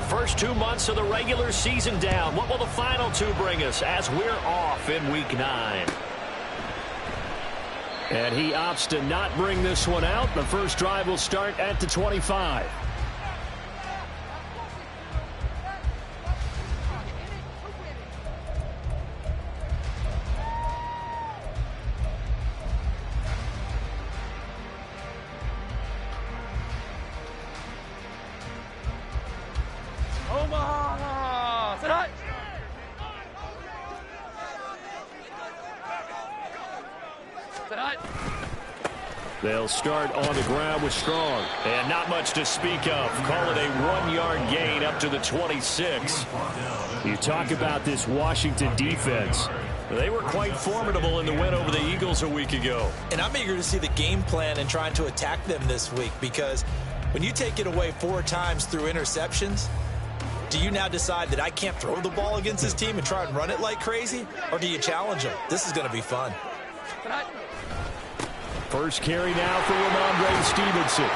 first 2 months of the regular season down. What will the final two bring us as we're off in Week 9? And he opts to not bring this one out. The first drive will start at the 25. They'll start on the ground with Strong. And not much to speak of. Call it a 1-yard gain up to the 26. You talk about this Washington defense. They were quite formidable in the win over the Eagles a week ago. And I'm eager to see the game plan and trying to attack them this week, because when you take it away 4 times through interceptions, do you now decide that I can't throw the ball against this team and try and run it like crazy? Or do you challenge them? This is going to be fun. First carry now for Ramondre Stevenson.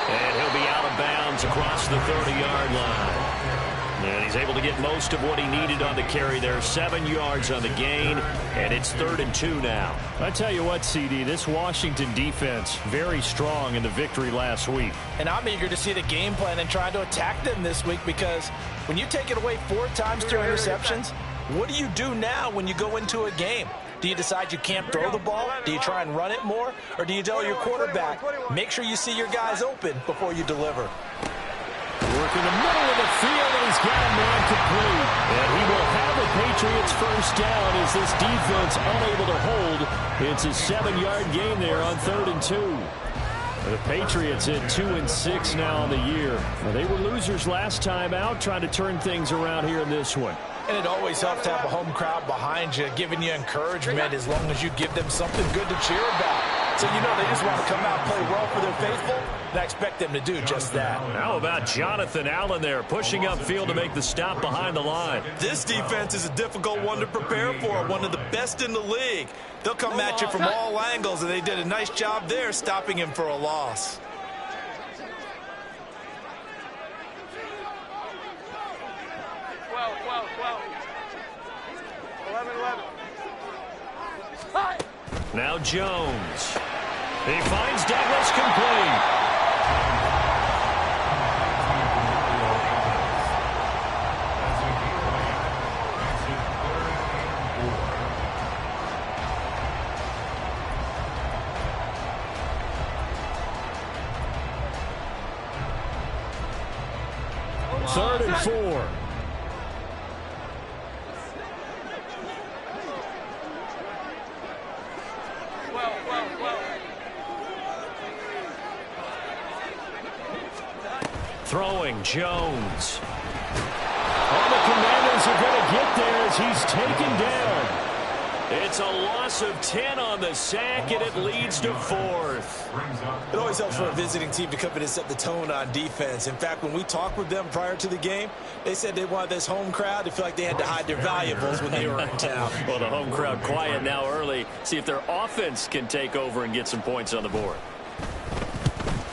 And he'll be out of bounds across the 30-yard line. And he's able to get most of what he needed on the carry there. 7 yards on the gain, and it's 3rd and 2 now. I tell you what, CD, this Washington defense, very strong in the victory last week. And I'm eager to see the game plan and try to attack them this week, because when you take it away 4 times through interceptions, what do you do now when you go into a game? Do you decide you can't throw the ball? Do you try and run it more? Or do you tell your quarterback, make sure you see your guys open before you deliver? Work in the middle of the field, and he's got a man complete. And he will have the Patriots first down as this defense unable to hold. It's a 7-yard gain there on 3rd and 2. The Patriots at 2-6 now on the year. Well, they were losers last time out, trying to turn things around here in this one. And it always helps to have a home crowd behind you, giving you encouragement as long as you give them something good to cheer about. So, you know, they just want to come out and play well for their faithful, and I expect them to do just that. How about Jonathan Allen there, pushing upfield to make the stop behind the line? This defense is a difficult one to prepare for, one of the best in the league. They'll come at you from all angles, and they did a nice job there stopping him for a loss. Now Jones. He finds Douglas complete. Third and 4. Throwing Jones. Oh, the Commanders are going to get there as he's taken down. It's a loss of 10 on the sack, and it leads to 4th. It always helps for a visiting team to come in and set the tone on defense. In fact, when we talked with them prior to the game, they said they wanted this home crowd to feel like they had to hide their valuables when they were in town. Well, the home crowd quiet now early. See if their offense can take over and get some points on the board.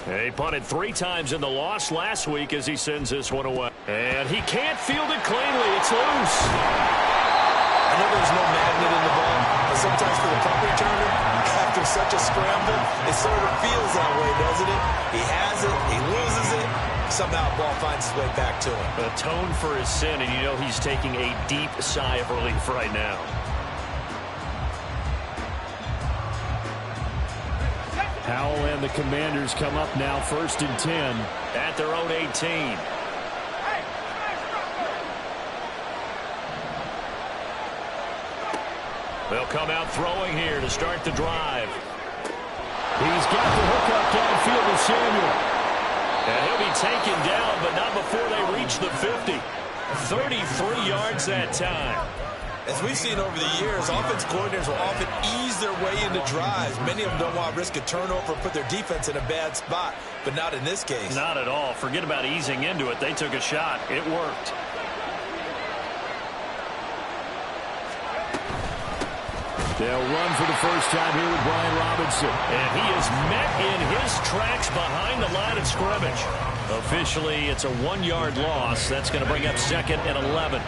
He punted 3 times in the loss last week as he sends this one away. And he can't field it cleanly. It's loose. I know there's no magnet in the ball, but sometimes for the punt returner, after such a scramble, it sort of feels that way, doesn't it? He has it, he loses it, somehow the ball finds its way back to him. Atone for his sin, and you know he's taking a deep sigh of relief right now. Howell and the Commanders come up now 1st and 10 at their own 18. They'll come out throwing here to start the drive. He's got the hook up downfield with Samuel. And he'll be taken down, but not before they reach the 50. 33 yards that time. As we've seen over the years, offense coordinators will often ease their way into drives. Many of them don't want to risk a turnover or put their defense in a bad spot, but not in this case. Not at all. Forget about easing into it. They took a shot. It worked. They'll run for the first time here with Brian Robinson. And he is met in his tracks behind the line of scrimmage. Officially, it's a 1-yard loss. That's going to bring up 2nd and 11.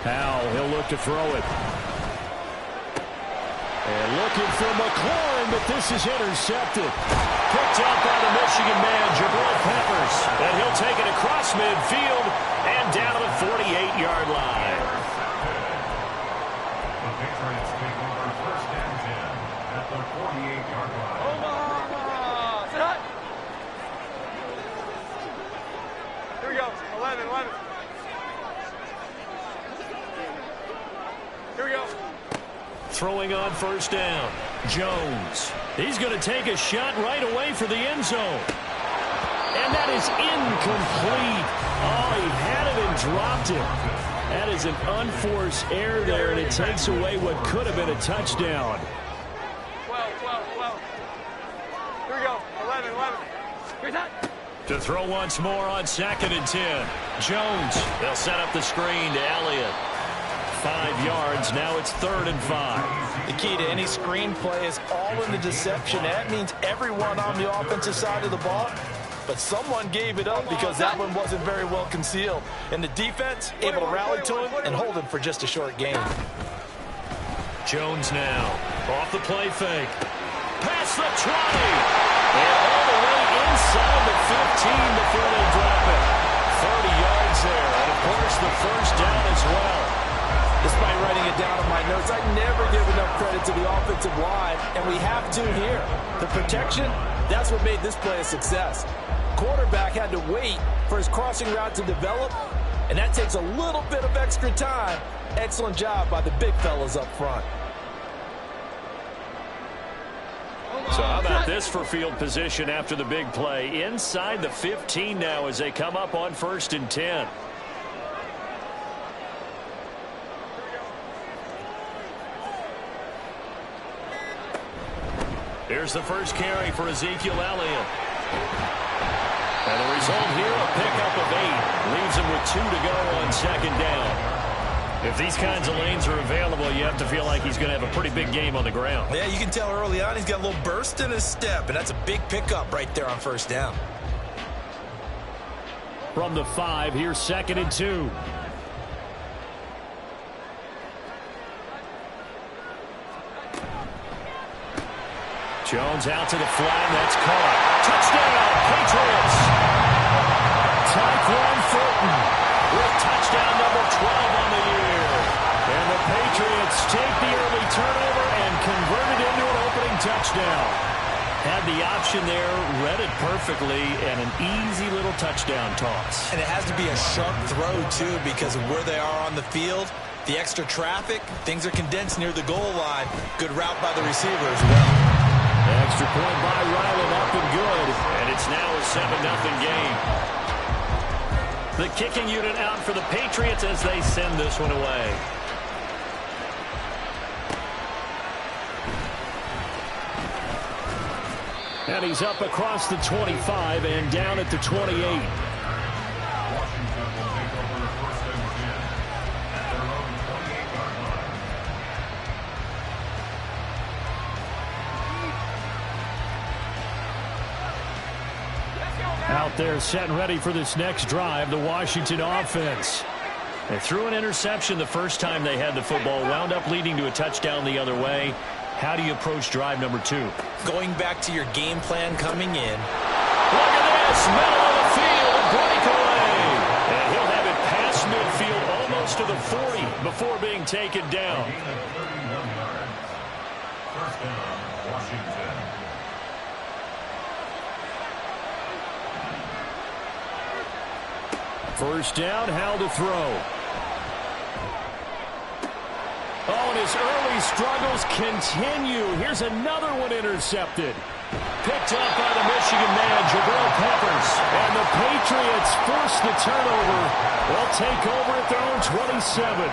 Powell, he'll look to throw it. And looking for McLaurin, but this is intercepted. Picked up by the Michigan man, Llroe Peppers. And he'll take it across midfield and down to the 48-yard line. The Patriots take over 1st and 10 at the 48-yard line. Here we go. 11. Here we go. Throwing on 1st down. Jones. He's going to take a shot right away for the end zone. And that is incomplete. Oh, he had it and dropped it. That is an unforced error there, and it takes away what could have been a touchdown. 12. Here we go. 11. Here's that. To throw once more on 2nd and 10. Jones. They'll set up the screen to Elliott. 5 yards. Now it's 3rd and 5. The key to any screen play is all in the deception. That means everyone on the offensive side of the ball, but someone gave it up because that one wasn't very well concealed. And the defense able to rally to him and hold him for just a short gain. Jones now. Off the play fake. Past the 20. And all the way inside the 15 before they drop it. 30 yards there. And, of course, the 1st down as well. Despite writing it down on my notes, I never give enough credit to the offensive line, and we have to here. The protection, that's what made this play a success. Quarterback had to wait for his crossing route to develop, and that takes a little bit of extra time. Excellent job by the big fellas up front. So how about this for field position after the big play? Inside the 15 now as they come up on 1st and 10. Here's the first carry for Ezekiel Elliott. And the result here, a pickup of 8. Leaves him with 2 to go on 2nd down. If these kinds of lanes are available, you have to feel like he's going to have a pretty big game on the ground. Yeah, you can tell early on he's got a little burst in his step, and that's a big pickup right there on 1st down. From the 5, here's 2nd and 2. Jones out to the flat, that's caught. Touchdown, Patriots! Tyquan Thornton with touchdown number 12 on the year. And the Patriots take the early turnover and convert it into an opening touchdown. Had the option there, read it perfectly, and an easy little touchdown toss. And it has to be a sharp throw, too, because of where they are on the field. The extra traffic, things are condensed near the goal line. Good route by the receiver as well. Extra point by Ryland, up and good. And it's now a 7-0 game. The kicking unit out for the Patriots as they send this one away. And he's up across the 25 and down at the 28. Out there set and ready for this next drive, the Washington offense. They threw an interception the first time they had the football, wound up leading to a touchdown the other way. How do you approach drive number 2? Going back to your game plan coming in. Look at this, middle of the field, a breakaway. And he'll have it past midfield almost to the 40 before being taken down. 1st down, Washington. First down, Howell to throw. Oh, and his early struggles continue. Here's another one intercepted. Picked up by the Michigan man, Llroe Peppers. And the Patriots force the turnover. They'll take over at their own 27.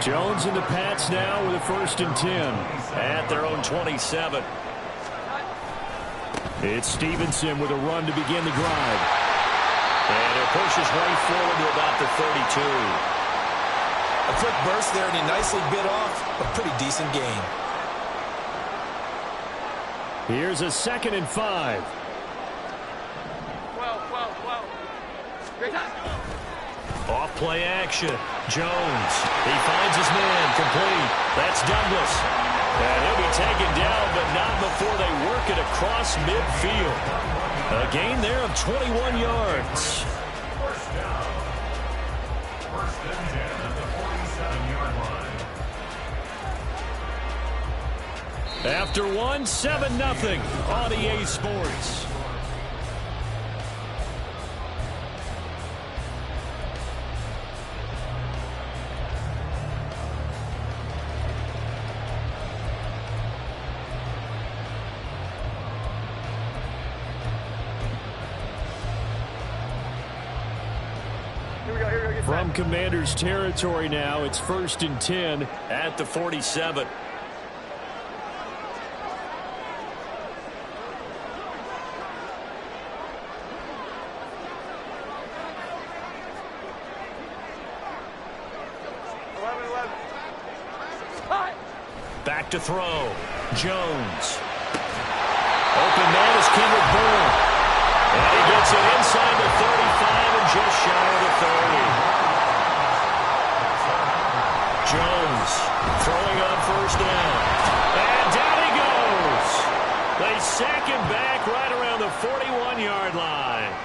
Jones and the Pats now with a 1st and 10 at their own 27. It's Stevenson with a run to begin the drive. And it pushes right forward to about the 32. A quick burst there, and he nicely bit off a pretty decent gain. Here's a 2nd and 5. 12. Great time. Off play action. Jones. He finds his man. Complete. That's Douglas. And he'll be taken down, but not before they work it across midfield. A gain there of 21 yards. First down. 1st and 10 at the 47-yard line. After 7-0 on EA Sports. From Commander's territory now, it's 1st and 10 at the 47. Back to throw. Jones. Open man is Kendrick Bourne. And he gets it inside the 35 and just shy of the 30. Jones throwing on 1st down. And down he goes. They sack him back right around the 41-yard line.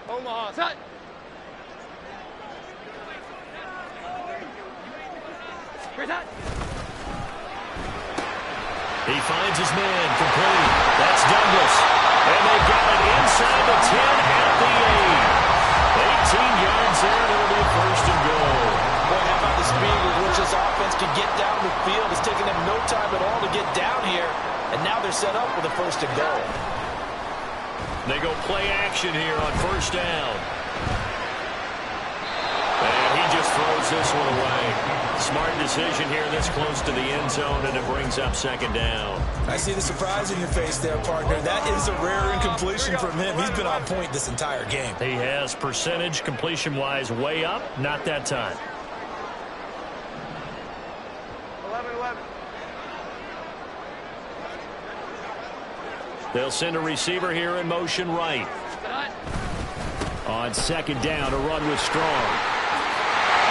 Omaha, set. Great time. He finds his man. Complete. That's Douglas. And they got it inside the 10 at the 8. 18 yards there, and it'll be 1st and goal. Boy, how about the speed with which this offense can get down the field? It's taken them no time at all to get down here, and now they're set up with a 1st and goal. They go play action here on 1st down. And he just throws this one away. Smart decision here this close to the end zone, and it brings up 2nd down. I see the surprise in your face there, partner. That is a rare incompletion from him. He's been on point this entire game. He has percentage completion-wise way up. Not that time. 11. They'll send a receiver here in motion right. On 2nd down, a run with Strong.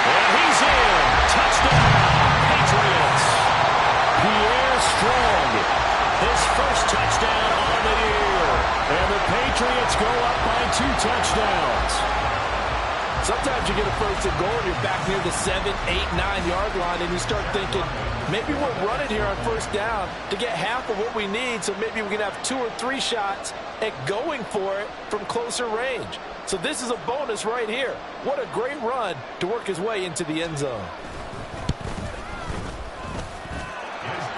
And he's in. Touchdown, Patriots. Pierre Strong, his 1st touchdown on the year. And the Patriots go up by 2 touchdowns. Sometimes you get a 1st and goal and you're back near the 7, 8, 9-yard line, and you start thinking, maybe we'll run it here on 1st down to get half of what we need, so maybe we can have 2 or 3 shots at going for it from closer range. So this is a bonus right here. What a great run to work his way into the end zone.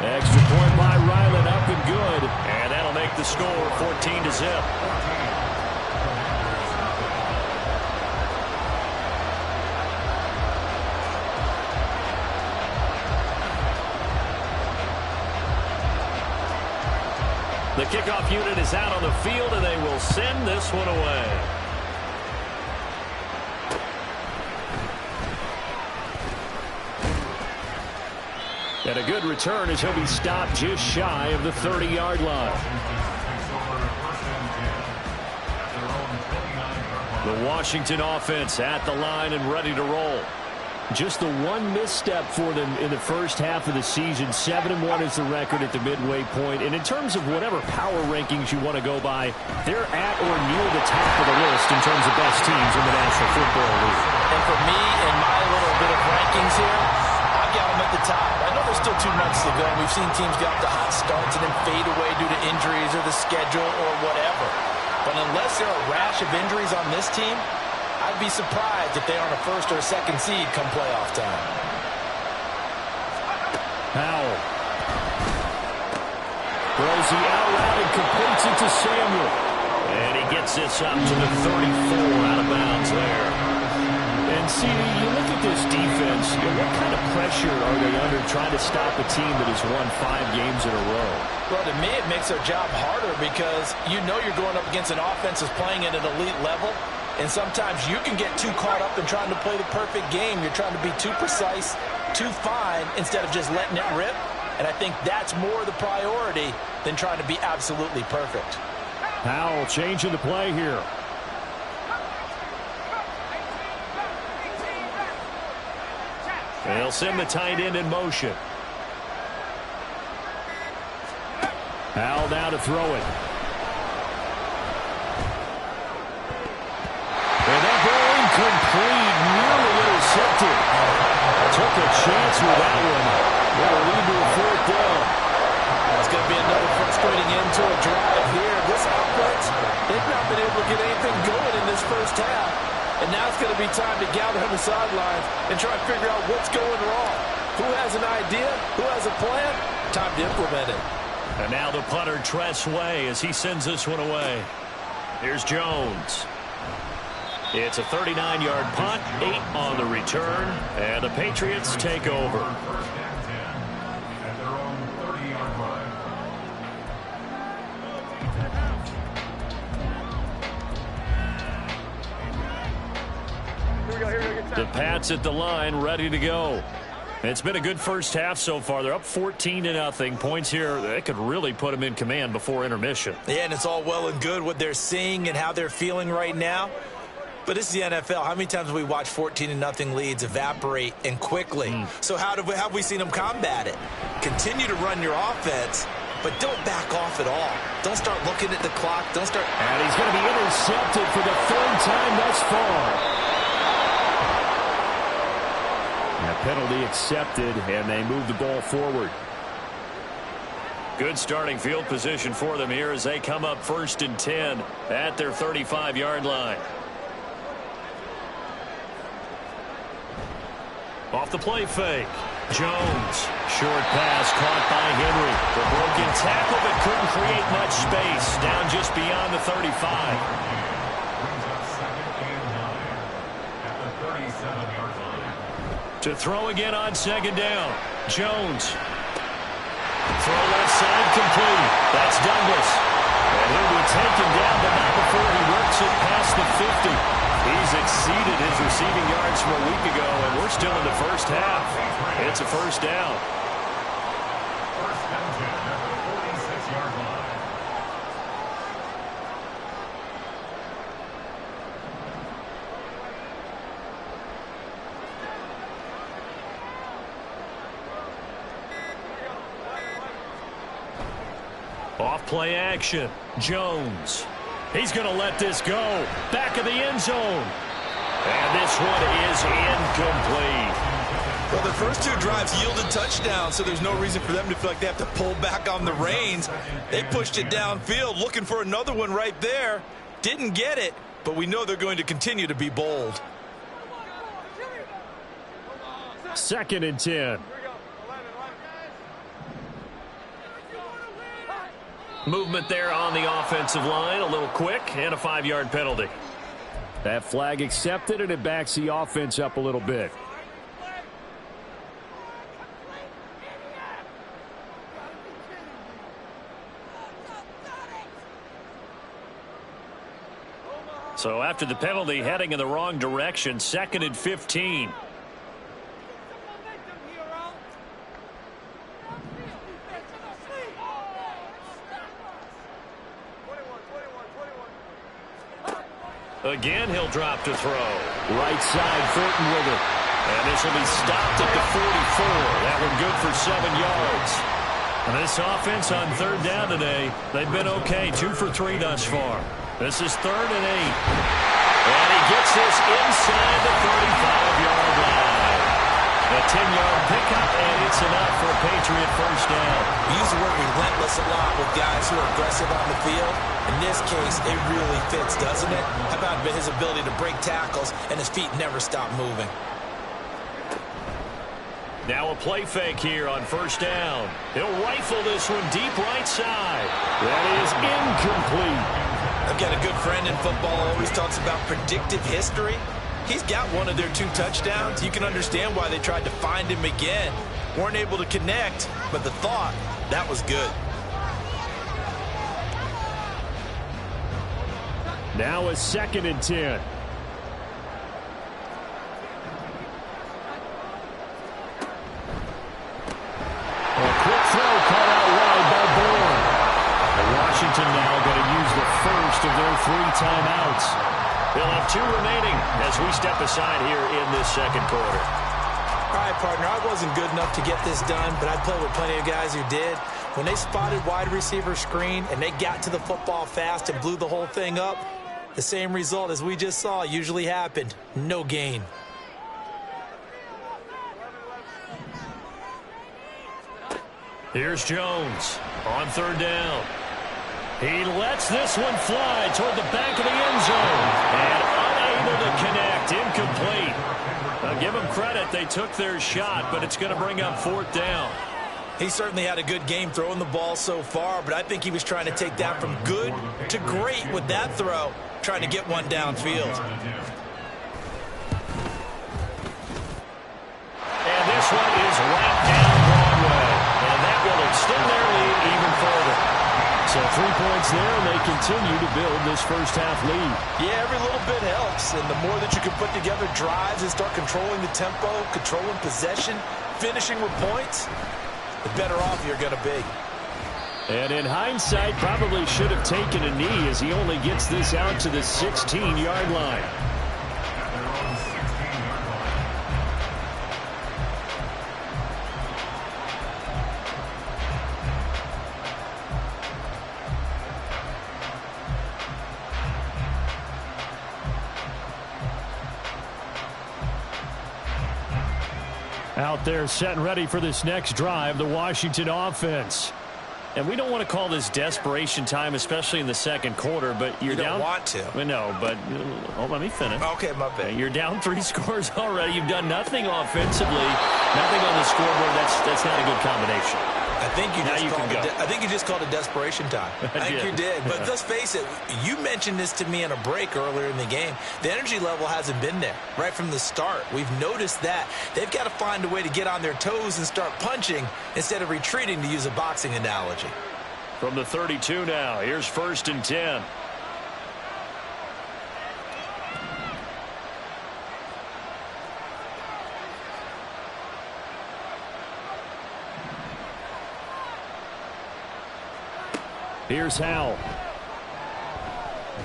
Extra point by Ryland, up and good. And that'll make the score 14-0. The kickoff unit is out on the field, and they will send this one away. And a good return as he'll be stopped just shy of the 30-yard line. The Washington offense at the line and ready to roll. Just the one misstep for them in the first half of the season. 7-1 is the record at the midway point. And in terms of whatever power rankings you want to go by, they're at or near the top of the list in terms of best teams in the National Football League. And for me and my little bit of rankings here, I've got them at the top. I know there's still 2 months to go. We've seen teams get off to hot starts and then fade away due to injuries or the schedule or whatever. But unless there are a rash of injuries on this team, I'd be surprised if they aren't a first or a second seed come playoff time. Powell throws the out route and completes it to Samuel. And he gets this up to the 34, out of bounds there. And CD, you look at this defense, what kind of pressure are they under trying to stop a team that has won 5 games in a row? Well, to me, it makes their job harder because you know you're going up against an offense that's playing at an elite level. And sometimes you can get too caught up in trying to play the perfect game. You're trying to be too precise, too fine, instead of just letting it rip. And I think that's more the priority than trying to be absolutely perfect. Powell changing the play here. They'll send the tight end in motion. Powell now to throw it. And that ball incomplete, nearly intercepted. Took a chance with that one. That'll lead to a 4th down. It's going to be another frustrating end to a drive here. This offense, they've not been able to get anything going in this first half. And now it's going to be time to gather on the sidelines and try and figure out what's going wrong. Who has an idea? Who has a plan? Time to implement it. And now the punter, Tress Way, as he sends this one away. Here's Jones. It's a 39-yard punt, 8 on the return, and the Patriots take over. First and 10 at their own 30-yard line. The Pats at the line, ready to go. It's been a good first half so far. They're up 14-0. Points here, that could really put them in command before intermission. Yeah, and it's all well and good what they're seeing and how they're feeling right now. But this is the NFL. How many times have we watched 14-0 leads evaporate and quickly? So how have we seen them combat it? Continue to run your offense, but don't back off at all. Don't start looking at the clock. Don't start. And he's going to be intercepted for the 3rd time thus far. A penalty accepted, and they move the ball forward. Good starting field position for them here as they come up 1st and 10 at their 35-yard line. Off the play fake. Jones. Short pass caught by Henry. The broken tackle that couldn't create much space. Down just beyond the 35. Brings up 2nd and 9 at the 37-yard line. To throw again on 2nd down. Jones. Throw left side complete. That's Douglas. And he'll be taken down, but not before he works it past the 50. He's exceeded his receiving yards from a week ago, and we're still in the first half. It's a 1st down. First and 10 at the 46-yard line. Off play action. Jones. He's going to let this go. Back of the end zone. And this one is incomplete. Well, the first 2 drives yielded touchdowns, so there's no reason for them to feel like they have to pull back on the reins. They pushed it downfield, looking for another one right there. Didn't get it, but we know they're going to continue to be bold. 2nd and 10. Movement there on the offensive line, a little quick, and a 5-yard penalty. That flag accepted, and it backs the offense up a little bit. So after the penalty, heading in the wrong direction, 2nd and 15. Again, he'll drop to throw. Right side, Thornton with it. And this will be stopped at the 44. That one good for 7 yards. And this offense on 3rd down today, they've been okay. 2 for 3 thus far. This is 3rd and 8. And he gets this inside the 35-yard line. A 10-yard pickup, and it's that's enough for a Patriot first down. We use the word relentless a lot with guys who are aggressive on the field. In this case, it really fits, doesn't it? How about his ability to break tackles and his feet never stop moving? Now a play fake here on first down. He'll rifle this one deep right side. That is incomplete. I've got a good friend in football who always talks about predictive history. He's got one of their 2 touchdowns. You can understand why they tried to find him again. Weren't able to connect, but the thought, that was good. Now a 2nd and 10. A quick throw caught out wide by Bourne. Washington now going to use the first of their 3 timeouts. They'll have 2 remaining as we step aside here in this second quarter. All right, partner, I wasn't good enough to get this done, but I played with plenty of guys who did. When they spotted wide receiver screen and they got to the football fast and blew the whole thing up, the same result as we just saw usually happened. No gain. Here's Jones on 3rd down. He lets this one fly toward the back of the end zone and unable to connect. Incomplete. I'll give them credit. They took their shot, but it's going to bring up 4th down. He certainly had a good game throwing the ball so far, but I think he was trying to take that from good to great with that throw, trying to get one downfield. And this one is right down Broadway, and that will extend their lead even further. So 3 points there, and they continue to build this first half lead. Yeah, every little bit helps, and the more that you can put together drives and start controlling the tempo, controlling possession, finishing with points, the better off you're going to be. And in hindsight, probably should have taken a knee as he only gets this out to the 16-yard line. Out there set and ready for this next drive, the Washington offense. And we don't want to call this desperation time, especially in the second quarter, but you're down. You don't want to. Well, no, but let me finish. Okay, my bad. You're down 3 scores already. You've done nothing offensively, nothing on the scoreboard. That's not a good combination. I think you just called it desperation time. I think you did. But let's face it, you mentioned this to me in a break earlier in the game. The energy level hasn't been there right from the start. We've noticed that. They've got to find a way to get on their toes and start punching instead of retreating, to use a boxing analogy. From the 32 now, here's 1st and 10. Here's Howell.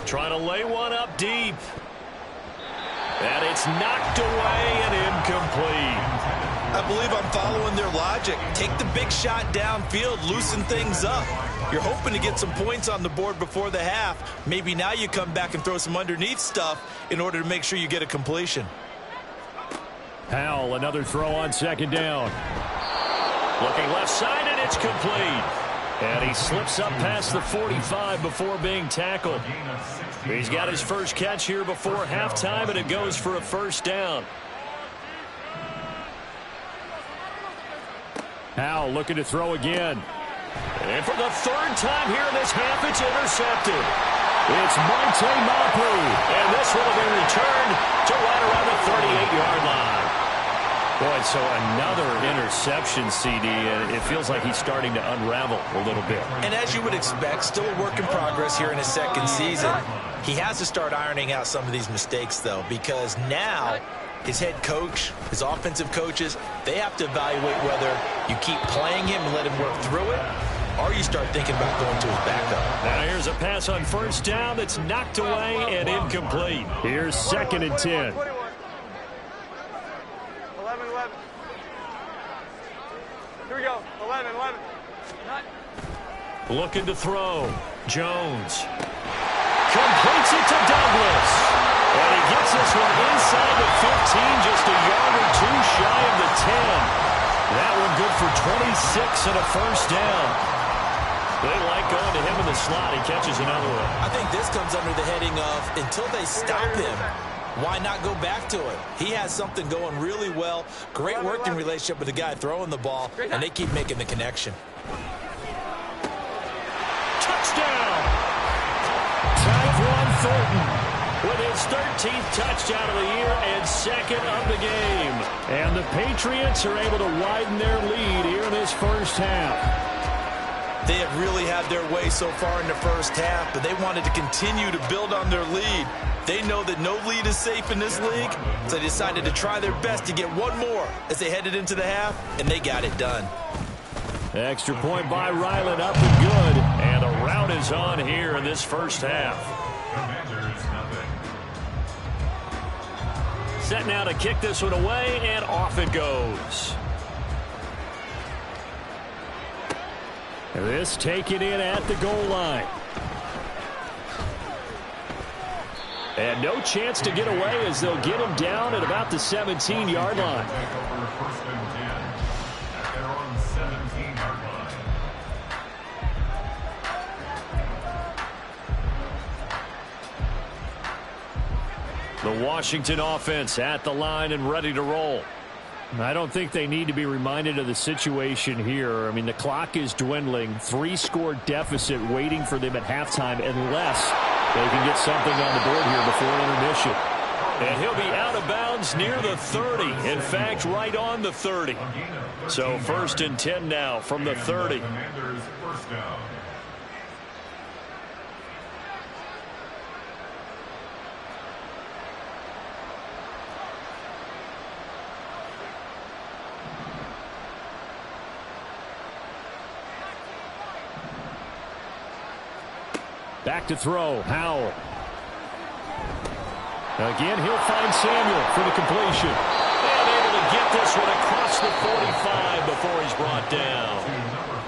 Trying to lay one up deep. And it's knocked away and incomplete. I believe I'm following their logic. Take the big shot downfield, loosen things up. You're hoping to get some points on the board before the half. Maybe now you come back and throw some underneath stuff in order to make sure you get a completion. Howell, another throw on 2nd down. Looking left side, and it's complete. And he slips up past the 45 before being tackled. He's got his first catch here before halftime, and it goes for a 1st down. Howell looking to throw again. And for the 3rd time here in this half, it's intercepted. It's Monte Mapu, and this will be returned to right around the 38-yard line. Boy, so another interception, CD, and it feels like he's starting to unravel a little bit. And as you would expect, still a work in progress here in his 2nd season. He has to start ironing out some of these mistakes, though, because now his head coach, his offensive coaches, they have to evaluate whether you keep playing him and let him work through it, or you start thinking about going to his backup. Now here's a pass on 1st down that's knocked away and incomplete. Here's 2nd and 10. 11. Here we go. 11. Not. Looking to throw. Jones. Completes it to Douglas. And he gets this one inside the 15, just a yard or 2 shy of the 10. That one good for picks and a first down. They like going to him in the slot. He catches another one. I think this comes under the heading of until they stop him, why not go back to it? He has something going really well. Great working relationship with the guy throwing the ball, and they keep making the connection. Touchdown! Tyquan Thornton with his 13th touchdown of the year and second of the game. And the Patriots are able to widen their lead here in this first half. They have really had their way so far in the first half, but they wanted to continue to build on their lead. They know that no lead is safe in this league, so they decided to try their best to get one more as they headed into the half, and they got it done. Extra point by Ryland, up and good. And a rout is on here in this first half. Set now to kick this one away, and off it goes. This taken in at the goal line. And no chance to get away as they'll get him down at about the 17-yard line. First and 10 at their own 17-yard line. The Washington offense at the line and ready to roll. I don't think they need to be reminded of the situation here. I mean, the clock is dwindling. 3-score deficit waiting for them at halftime unless they can get something on the board here before intermission. And he'll be out of bounds near the 30. In fact, right on the 30. So first and 10 now from the 30. Commanders first down. Back to throw, Howell. Again, he'll find Samuel for the completion. And able to get this one across the 45 before he's brought down.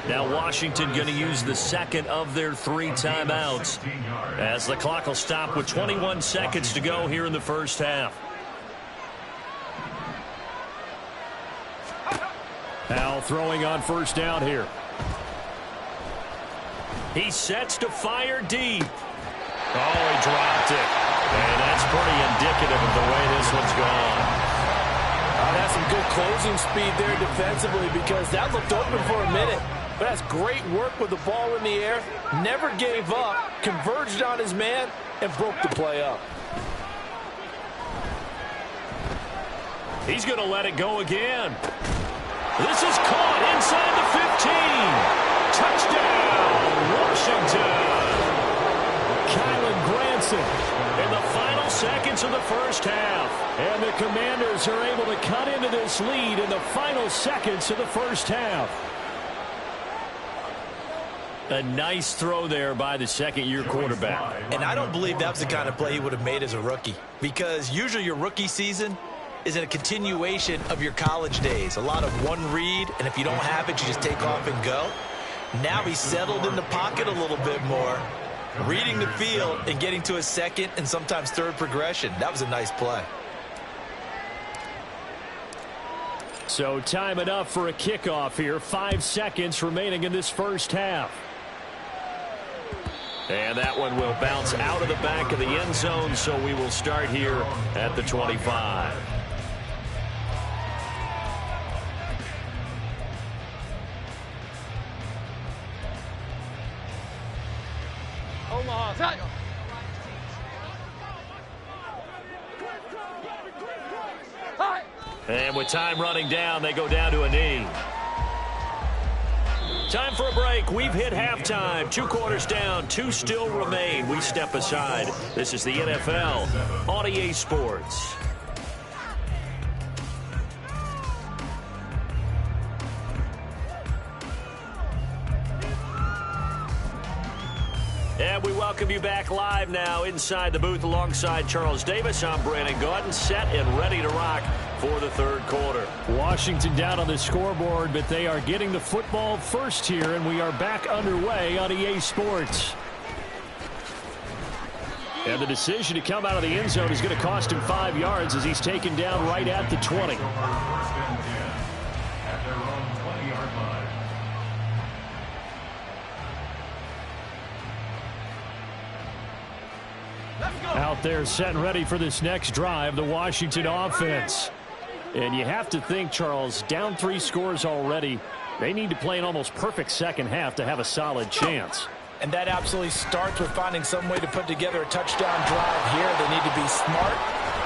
Now Washington going to use the second of their 3 timeouts as the clock will stop with 21 seconds to go here in the first half. Howell throwing on first down here. He sets to fire deep. Oh, he dropped it. And that's pretty indicative of the way this one's gone. That's some good closing speed there defensively because that looked open for a minute. But that's great work with the ball in the air. Never gave up, converged on his man, and broke the play up. He's going to let it go again. This is caught inside the 15. Touchdown, Washington. Kylan Granson in the final seconds of the first half. And the Commanders are able to cut into this lead in the final seconds of the first half. A nice throw there by the second-year quarterback. And I don't believe that was the kind of play he would have made as a rookie, because usually your rookie season is a continuation of your college days. A lot of one read, and if you don't have it, you just take off and go. Now he's settled in the pocket a little bit more, reading the field and getting to a second and sometimes third progression. That was a nice play. So time enough for a kickoff here. 5 seconds remaining in this first half. And that one will bounce out of the back of the end zone, so we will start here at the 25. And with time running down, they go down to a knee. Time for a break. We've hit halftime. 2 quarters down. 2 still remain. We step aside. This is the NFL on EA Sports. And we welcome you back live now inside the booth alongside Charles Davis. I'm Brandon Gaudin, set and ready to rock for the third quarter. Washington down on the scoreboard, but they are getting the football first here, and we are back underway on EA Sports. And the decision to come out of the end zone is going to cost him 5 yards as he's taken down right at the 20. First and 10 at their own 20-yard line. Out there set and ready for this next drive, the Washington offense. And you have to think, Charles, down 3 scores already. They need to play an almost perfect second half to have a solid chance. And that absolutely starts with finding some way to put together a touchdown drive here. They need to be smart,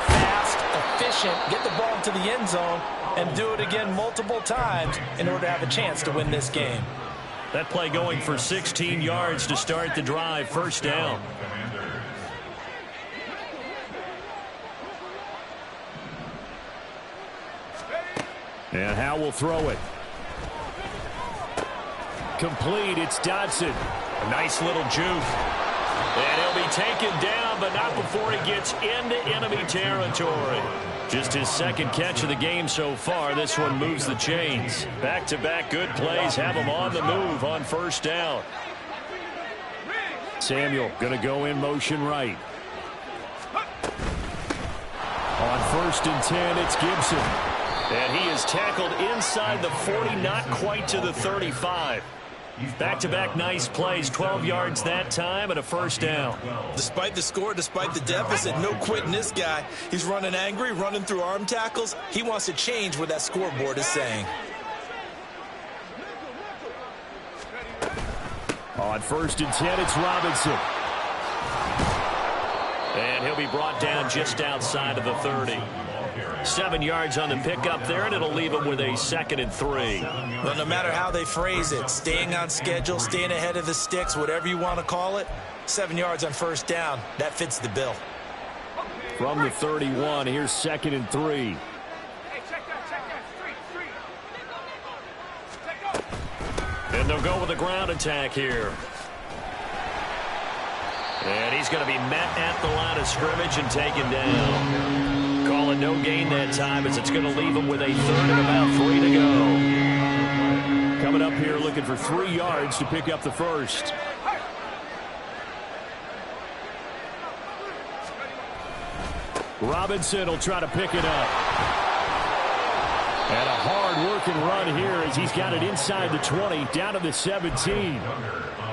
fast, efficient, get the ball into the end zone, and do it again multiple times in order to have a chance to win this game. That play going for 16 yards to start the drive, first down. And Howe will throw it. Complete, it's Dodson. A nice little juke. And he'll be taken down, but not before he gets into enemy territory. Just his second catch of the game so far. This one moves the chains. Back-to-back good plays have him on the move on first down. Samuel going to go in motion right. On 1st and 10, it's Gibson. And he is tackled inside the 40, not quite to the 35. Back-to-back nice plays, 12 yards that time and a first down. Despite the score, despite the deficit, no quitting this guy. He's running angry, running through arm tackles. He wants to change what that scoreboard is saying. On 1st and 10, it's Robinson. And he'll be brought down just outside of the 30. 7 yards on the pickup there, and it'll leave him with a 2nd and 3. Well, no matter how they phrase it, staying on schedule, staying ahead of the sticks, whatever you want to call it, 7 yards on first down, that fits the bill. From the 31, here's 2nd and 3. Hey, check that. Street. And they'll go with a ground attack here. And he's going to be met at the line of scrimmage and taken down. Call it no gain that time as it's going to leave him with a 3rd and about 3 to go. Coming up here looking for 3 yards to pick up the first. Robinson will try to pick it up. And a hard-working run here as he's got it inside the 20, down to the 17.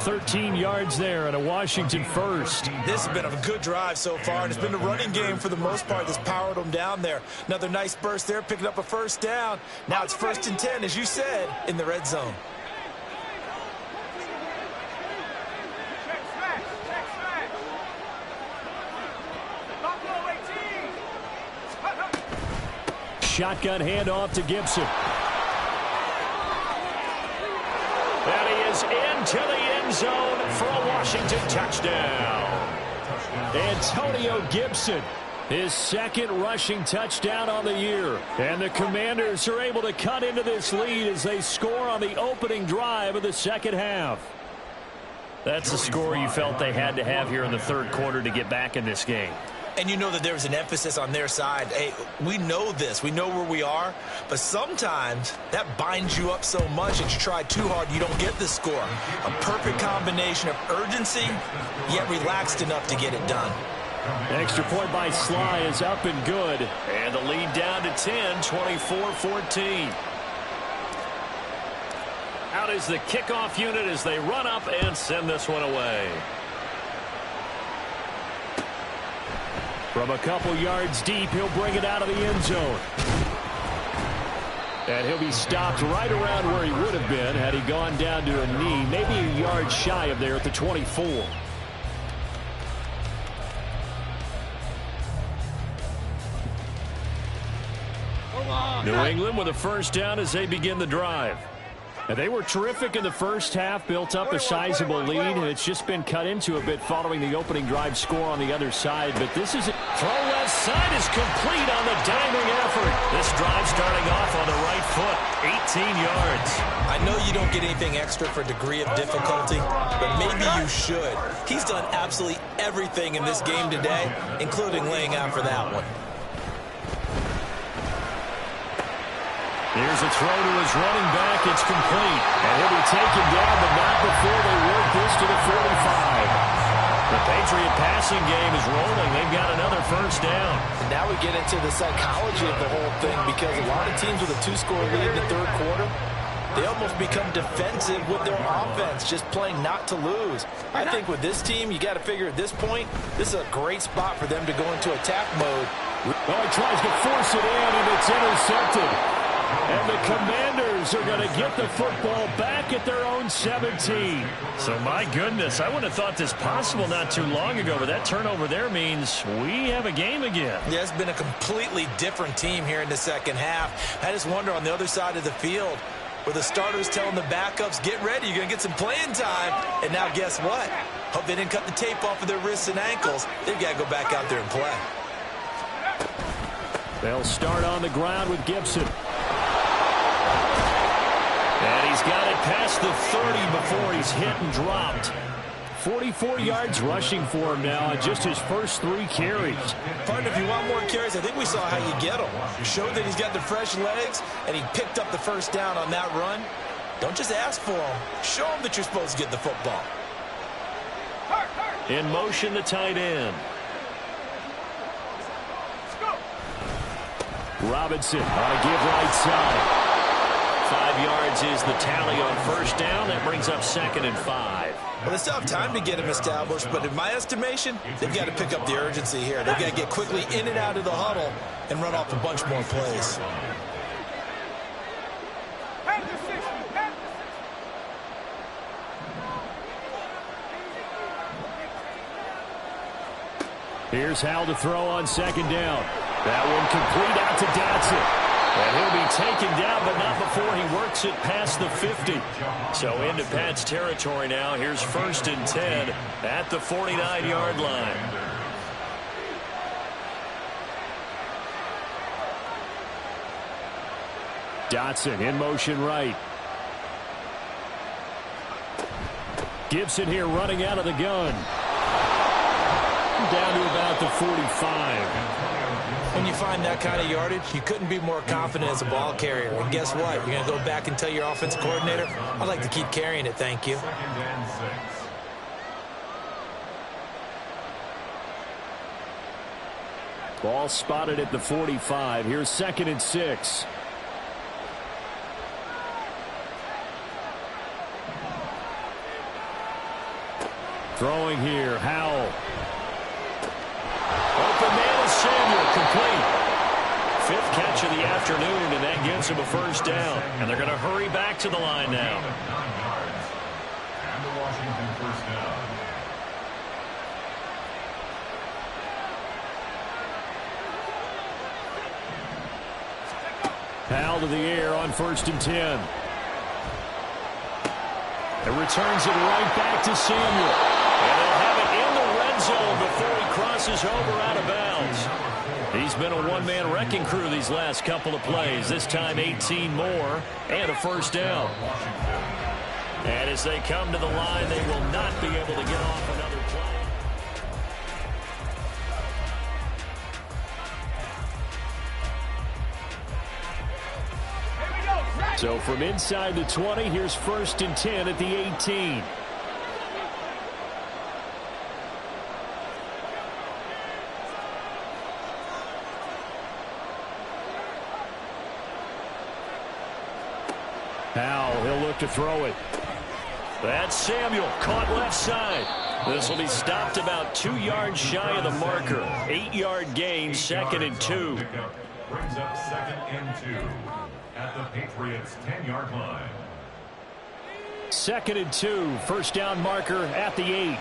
13 yards there and a Washington first. This has been a good drive so far, and it's been the running game for the most part that's powered them down there. Another nice burst there, picking up a first down. Now it's 1st and 10, as you said, in the red zone. Shotgun handoff to Gibson. And he is into the end zone for a Washington touchdown. Antonio Gibson, his 2nd rushing touchdown on the year. And the Commanders are able to cut into this lead as they score on the opening drive of the second half. That's the score you felt they had to have here in the 3rd quarter to get back in this game. And you know that there was an emphasis on their side. Hey, we know this. We know where we are. But sometimes that binds you up so much that you try too hard, you don't get the score. A perfect combination of urgency, yet relaxed enough to get it done. Extra point by Sly is up and good. And the lead down to 10, 24-14. Out is the kickoff unit as they run up and send this one away. From a couple yards deep, he'll bring it out of the end zone. And he'll be stopped right around where he would have been had he gone down to a knee, maybe a yard shy of there at the 24. New England with a first down as they begin the drive. And they were terrific in the first half, built up a sizable lead, and it's just been cut into a bit following the opening drive score on the other side. But this is it. Throw left side is complete on the diving effort. This drive starting off on the right foot, 18 yards. I know you don't get anything extra for degree of difficulty, but maybe you should. He's done absolutely everything in this game today, including laying out for that one. Here's a throw to his running back. It's complete. And he'll be taken down, but not before they work this to the 45. The Patriot passing game is rolling. They've got another first down. And now we get into the psychology of the whole thing, because a lot of teams with a 2-score lead in the 3rd quarter, they almost become defensive with their offense, just playing not to lose. I think with this team, you got to figure at this point, this is a great spot for them to go into attack mode. Oh, he tries to force it in, and it's intercepted. And the Commanders are going to get the football back at their own 17. So, my goodness, I wouldn't have thought this possible not too long ago, but that turnover there means we have a game again. Yeah, it's been a completely different team here in the second half. I just wonder on the other side of the field, where the starters telling the backups, get ready, you're going to get some playing time. And now guess what? Hope they didn't cut the tape off of their wrists and ankles. They've got to go back out there and play. They'll start on the ground with Gibson. And he's got it past the 30 before he's hit and dropped. 44 yards rushing for him now on just his first 3 carries. Partner, if you want more carries, I think we saw how you get them. Showed that he's got the fresh legs, and he picked up the first down on that run. Don't just ask for them. Show them that you're supposed to get the football. In motion, the tight end. Robinson on a give right side. 5 yards is the tally on first down. That brings up 2nd and 5. Well, they still have time to get him established, but in my estimation, they've got to pick up the urgency here. They've got to get quickly in and out of the huddle and run off a bunch more plays. Here's Hal to throw on 2nd down. That one complete out to Dotson. And he'll be taken down, but not before he works it past the 50. So into Pat's territory now. Here's 1st and 10 at the 49-yard line. Dotson in motion right. Gibson here running out of the gun. Down to about the 45. When you find that kind of yardage, you couldn't be more confident as a ball carrier. And guess what? You're going to go back and tell your offensive coordinator, I'd like to keep carrying it, thank you. Ball spotted at the 45. Here's 2nd and 6. Throwing here, Howell. Open man is Samuel, complete. 5th catch of the afternoon, and that gets him a first down. And they're going to hurry back to the line now. And the Washington first down. Howell to the air on 1st and 10. And returns it right back to Samuel. And they'll have it in the red zone before he crosses over out of bounds. He's been a one-man wrecking crew these last couple of plays. This time 18 more and a first down. And as they come to the line, they will not be able to get off another play. So from inside the 20, here's 1st and 10 at the 18. Howell, he'll look to throw it. That's Samuel, caught left side. This will be stopped about 2 yards shy of the marker. 8-yard gain, 2nd and 2. Brings up 2nd and 2 at the Patriots' 10-yard line. 2nd and 2, first down marker at the 8.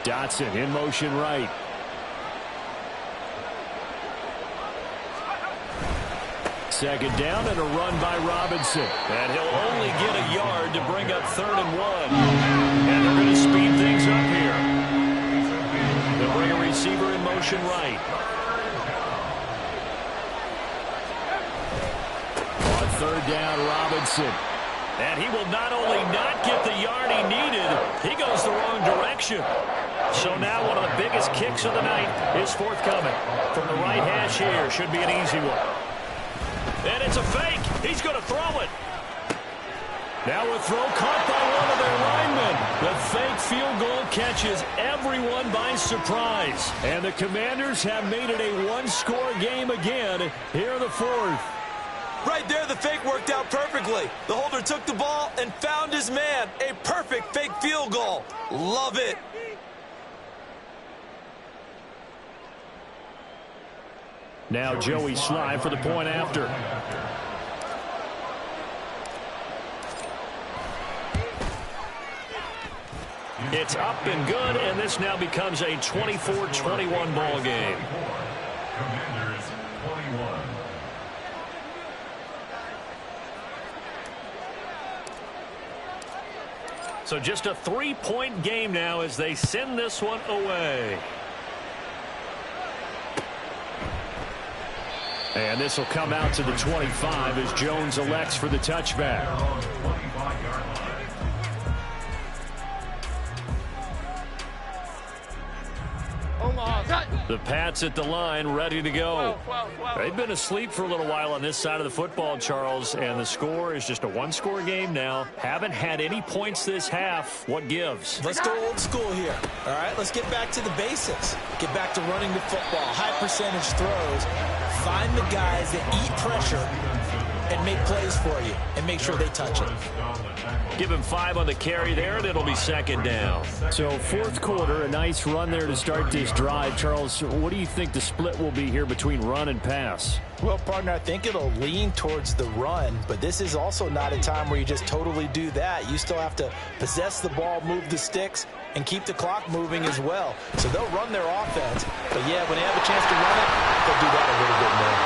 Dotson in motion right. Second down and a run by Robinson. And he'll only get a yard to bring up 3rd and 1. And they're going to speed things up here. They'll bring a receiver in motion right. On 3rd down, Robinson. And he will not only not get the yard he needed, he goes the wrong direction. So now one of the biggest kicks of the night is forthcoming. From the right hash here, should be an easy one. And it's a fake. He's going to throw it. Now a throw caught by one of their linemen. The fake field goal catches everyone by surprise. And the Commanders have made it a one-score game again here in the 4th. Right there, the fake worked out perfectly. The holder took the ball and found his man. A perfect fake field goal. Love it. Now Joey Sly for the point after. It's up and good, and this now becomes a 24-21 ball game. Commanders 21. So just a 3-point game now as they send this one away. And this will come out to the 25 as Jones elects for the touchback. The Pats at the line, ready to go. They've been asleep for a little while on this side of the football, Charles, and the score is just a one-score game now. Haven't had any points this half. What gives? Let's go old school here. All right, let's get back to the basics. Get back to running the football, high percentage throws. Find the guys that eat pressure and make plays for you and make sure they touch it. Give him 5 on the carry there, and it'll be second down. So fourth quarter, a nice run there to start this drive. Charles, what do you think the split will be here between run and pass? Well, partner, I think it'll lean towards the run, but this is also not a time where you just totally do that. You still have to possess the ball, move the sticks, and keep the clock moving as well. So they'll run their offense, but yeah, when they have a chance to run it, they'll do that a little bit more.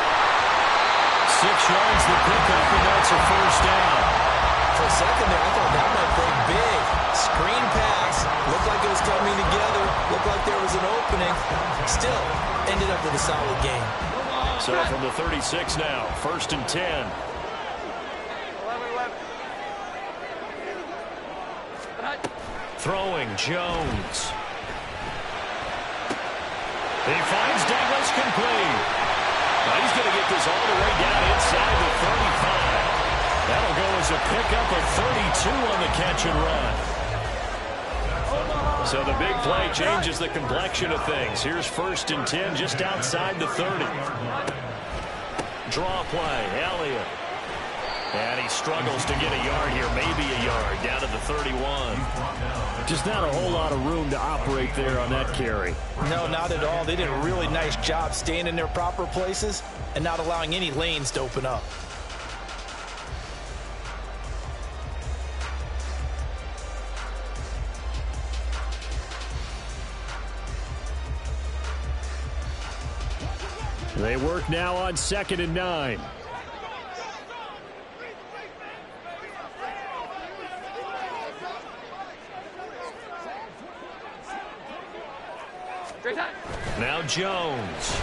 6 yards the pickup, and that's a first down. For a second there, I thought that might break big. Screen pass. Looked like it was coming together. Looked like there was an opening. Still, ended up with a solid game. So from the 36 now, first and 10. 11. Throwing Jones. He finds Douglas complete. Now he's going to get this all the way down inside the 35. That'll go as a pickup of 32 on the catch and run. So the big play changes the complexion of things. Here's first and 10 just outside the 30. Draw play, Elliott. And he struggles to get a yard here, maybe a yard, down to the 31. Just not a whole lot of room to operate there on that carry. No, not at all. They did a really nice job staying in their proper places and not allowing any lanes to open up. They work now on 2nd and 9. Now Jones.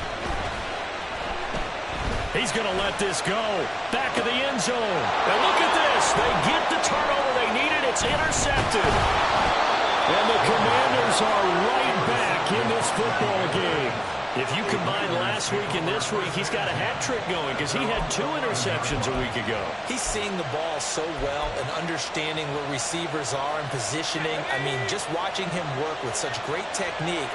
He's going to let this go. Back of the end zone. And look at this. They get the turnover they needed. It's intercepted. And the Commanders are right back in this football game. If you combine last week and this week, he's got a hat trick going because he had 2 interceptions a week ago. He's seeing the ball so well and understanding where receivers are and positioning. I mean, just watching him work with such great technique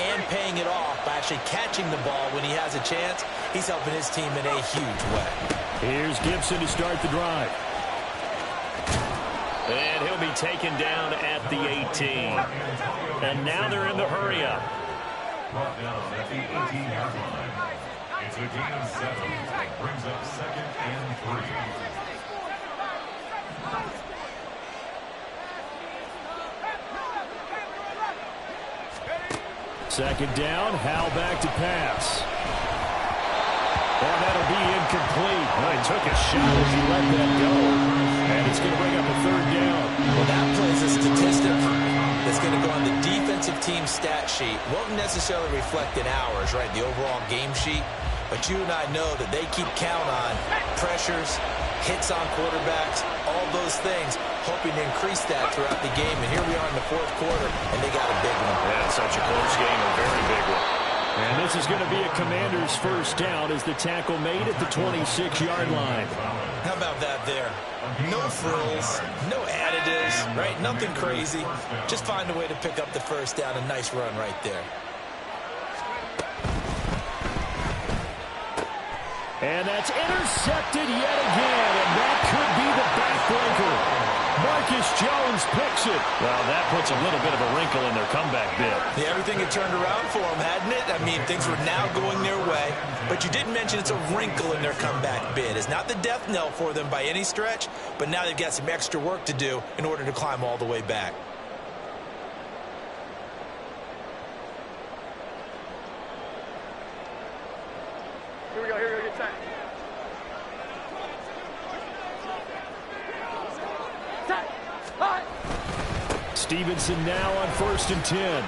and paying it off by actually catching the ball when he has a chance, he's helping his team in a huge way. Here's Gibson to start the drive. And he'll be taken down at the 18. And now they're in the hurry-up. Brought down at the 18-yard line. It's a gain of 7 that brings up 2nd and 3. Second down, Howell back to pass. And that'll be incomplete. Well, he took a shot as he let that go. And it's going to bring up a 3rd down. Well, that plays a statistic that's going to go on the defensive team stat sheet. Won't necessarily reflect in ours, right, the overall game sheet. But you and I know that they keep count on pressures, hits on quarterbacks, all those things, hoping to increase that throughout the game. And here we are in the 4th quarter, and they got a big one. That's such a close game, a very big one. And this is going to be a Commanders first down as the tackle made at the 26-yard line. How about that there? No frills, no additives, right? Nothing crazy. Just find a way to pick up the first down. A nice run right there. And that's intercepted yet again, and that could be the backbreaker. Marcus Jones picks it. Well, that puts a little bit of a wrinkle in their comeback bid. Yeah, everything had turned around for them, hadn't it? I mean, things were now going their way. But you didn't mention it's a wrinkle in their comeback bid. It's not the death knell for them by any stretch, but now they've got some extra work to do in order to climb all the way back. Here we go, get set. Stevenson now on 1st and 10.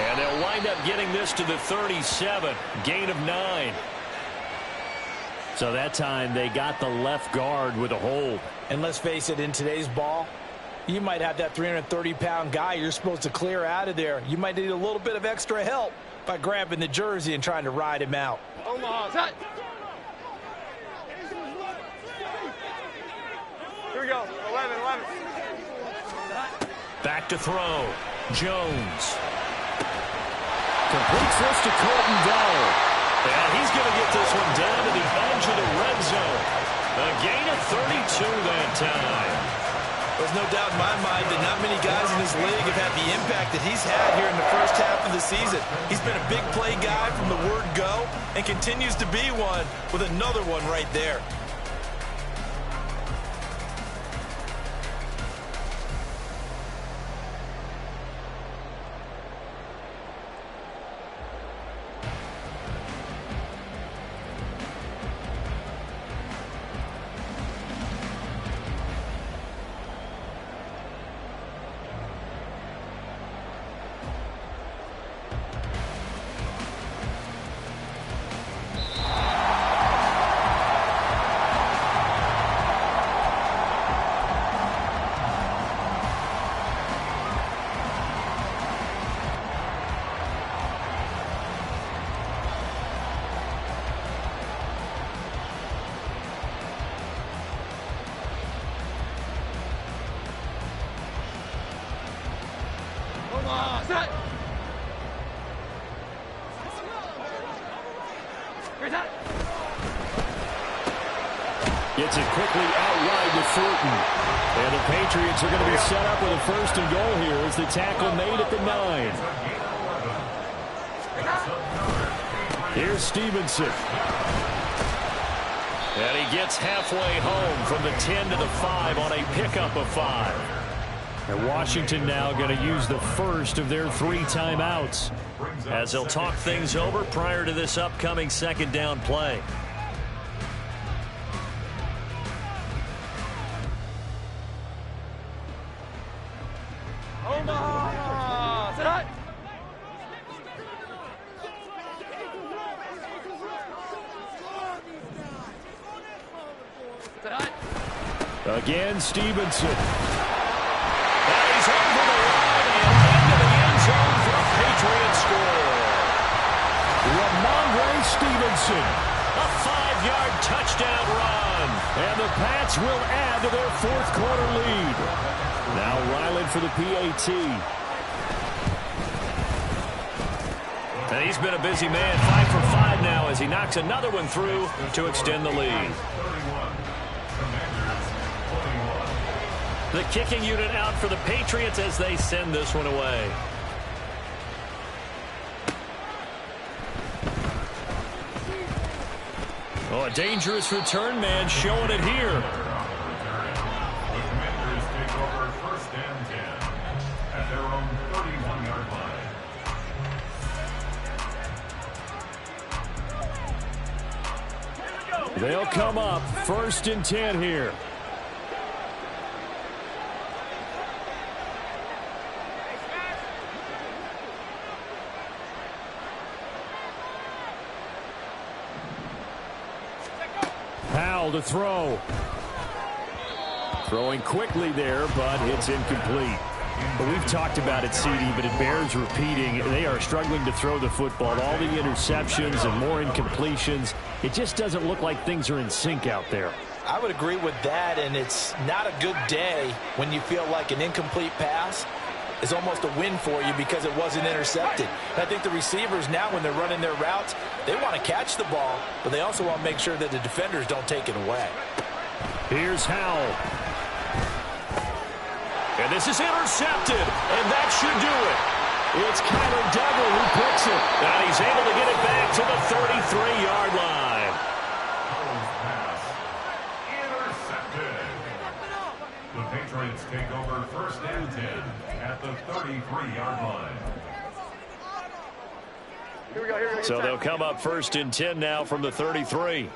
And they'll wind up getting this to the 37. Gain of 9. So that time they got the left guard with a hold. And let's face it, in today's ball, you might have that 330-pound guy you're supposed to clear out of there. You might need a little bit of extra help by grabbing the jersey and trying to ride him out. Omaha, set. Here we go, 11. Back to throw. Jones. Completes this to Colton Dowell. And he's going to get this one down to the edge of the red zone. A gain of 32 that time. There's no doubt in my mind that not many guys in this league have had the impact that he's had here in the first half of the season. He's been a big play guy from the word go and continues to be one with another one right there. Gets it quickly out wide to Fulton. And the Patriots are going to be set up with a 1st and goal here as the tackle made at the 9. Here's Stevenson. And he gets halfway home from the 10 to the 5 on a pickup of 5. And Washington now going to use the first of their 3 timeouts as they'll talk things over prior to this upcoming 2nd down play. Again, Stevenson. And he's over the line and into the end zone for a Patriot score. Ramondre Stevenson. A 5-yard touchdown run. And the Pats will add to their 4th quarter lead. Now Ryland for the PAT. And he's been a busy man, 5 for 5 now as he knocks another one through to extend the lead. The kicking unit out for the Patriots as they send this one away. Oh, a dangerous return man showing it here. The Commanders take over 1st and 10 at their own 31-yard line. They'll come up 1st and 10 here. Powell to throw. Throwing quickly there, but it's incomplete. But we've talked about it, CD, but it bears repeating. They are struggling to throw the football. All the interceptions and more incompletions. It just doesn't look like things are in sync out there. I would agree with that, and it's not a good day when you feel like an incomplete pass is almost a win for you because it wasn't intercepted. And I think the receivers now, when they're running their routes, they want to catch the ball, but they also want to make sure that the defenders don't take it away. Here's Howell. And this is intercepted, and that should do it. It's Kyler Duggar who picks it, and he's able to get it back to the 33-yard line. Pass intercepted. The Patriots take over 1st and 10 at the 33-yard line. Here we go, here we go. So they'll come up 1st and 10 now from the 33.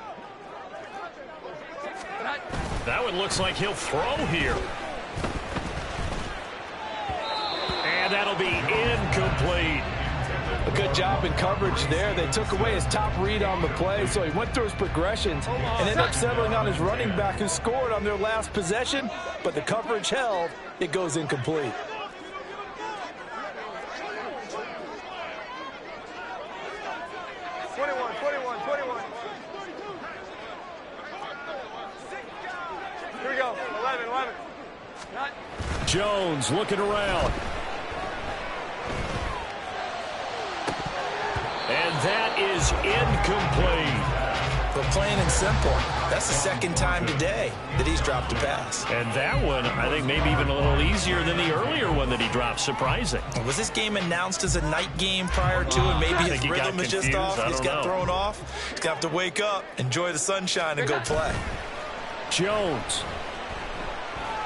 That one looks like he'll throw here. And that'll be incomplete. A good job in coverage there. They took away his top read on the play, so he went through his progressions and ended up settling on his running back who scored on their last possession, but the coverage held. It goes incomplete. Here we go. 11. Jones looking around. And that is incomplete. But plain and simple, that's the second time today that he's dropped a pass. And that one, I think, maybe even a little easier than the earlier one that he dropped. Surprising. Was this game announced as a night game prior to, and maybe his rhythm is just off? He's got thrown off. He's going to have to wake up, enjoy the sunshine, and go play. Jones.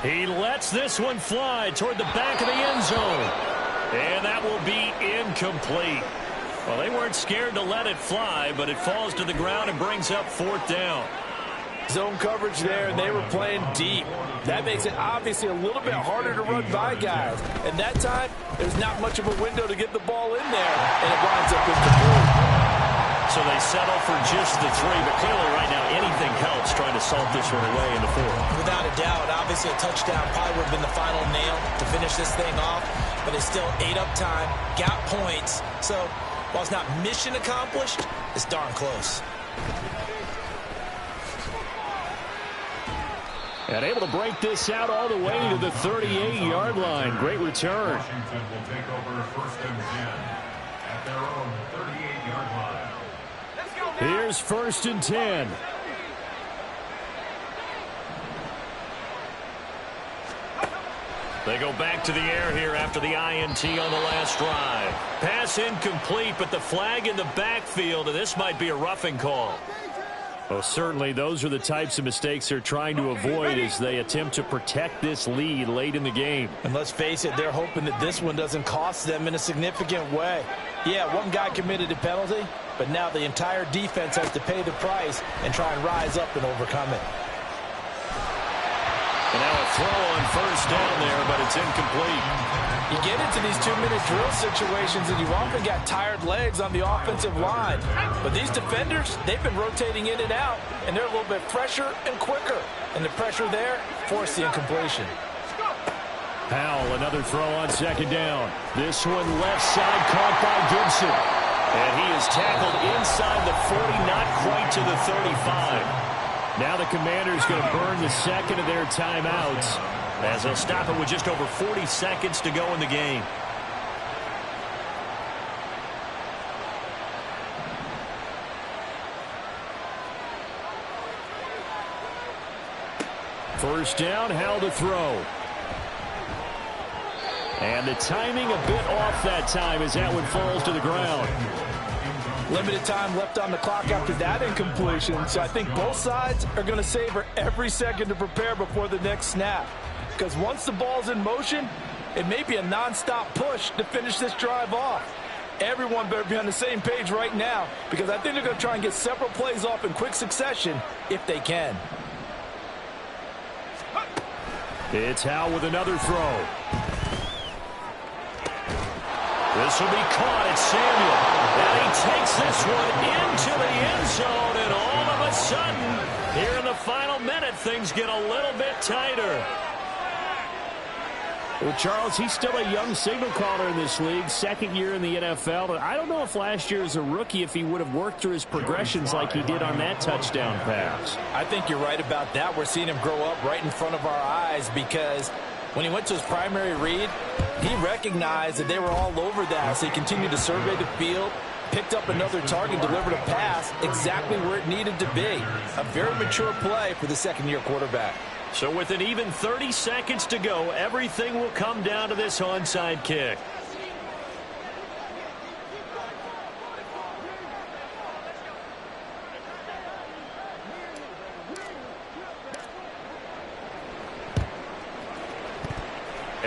He lets this one fly toward the back of the end zone. And that will be incomplete. Well, they weren't scared to let it fly, but it falls to the ground and brings up 4th down. Zone coverage there, and they were playing deep. That makes it obviously a little bit harder to run by guys. And that time, there's not much of a window to get the ball in there, and it winds up incomplete. So they settle for just the 3, but clearly right now anything helps trying to salt this one away in the 4th. Without a doubt, obviously a touchdown probably would have been the final nail to finish this thing off, but it's still ate up time, got points. So while it's not mission accomplished, it's darn close. And able to break this out all the way to the 38-yard line. Great return. Washington will take over 1st and 10 at their own 38-yard line. Here's 1st and 10. They go back to the air here after the INT on the last drive. Pass incomplete, but the flag in the backfield, and this might be a roughing call. Well, certainly those are the types of mistakes they're trying to avoid as they attempt to protect this lead late in the game. And let's face it, they're hoping that this one doesn't cost them in a significant way. Yeah, one guy committed a penalty, but now the entire defense has to pay the price and try and rise up and overcome it. And now a throw on 1st down there, but it's incomplete. You get into these 2-minute drill situations, and you've often got tired legs on the offensive line. But these defenders, they've been rotating in and out, and they're a little bit fresher and quicker. And the pressure there forced the incompletion. Howell, another throw on 2nd down. This one left side caught by Gibson. And he is tackled inside the 40, not quite to the 35. Now the Commanders going to burn the second of their timeouts as they'll stop it with just over 40 seconds to go in the game. First down, Howell to throw. And the timing a bit off that time as that one falls to the ground. Limited time left on the clock after that incompletion, so I think both sides are going to savor every second to prepare before the next snap. Because once the ball's in motion, it may be a non-stop push to finish this drive off. Everyone better be on the same page right now, because I think they're going to try and get several plays off in quick succession if they can. It's Howell with another throw. This will be caught. It's Samuel. And he takes this one into the end zone. And all of a sudden, here in the final minute, things get a little bit tighter. Well, Charles, he's still a young signal caller in this league, 2nd year in the NFL. And I don't know if last year as a rookie, if he would have worked through his progressions like he did on that touchdown pass. I think you're right about that. We're seeing him grow up right in front of our eyes because When he went to his primary read, he recognized that they were all over that, so he continued to survey the field, picked up another target, delivered a pass exactly where it needed to be. A very mature play for the second-year quarterback. So with an even 30 seconds to go, everything will come down to this onside kick.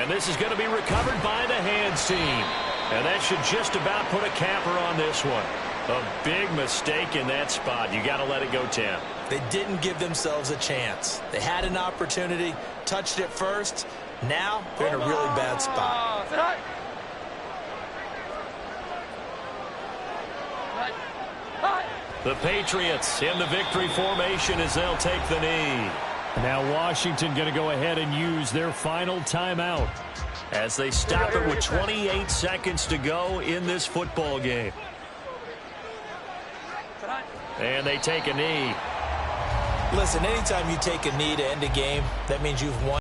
And this is going to be recovered by the hands team. And that should just about put a capper on this one. A big mistake in that spot. You got to let it go, Tim. They didn't give themselves a chance. They had an opportunity, touched it first. Now they're in a really bad spot. The Patriots in the victory formation as they'll take the knee. Now Washington going to go ahead and use their final timeout as they stop it with 28 seconds to go in this football game. And they take a knee. Listen, anytime you take a knee to end a game, that means you've won.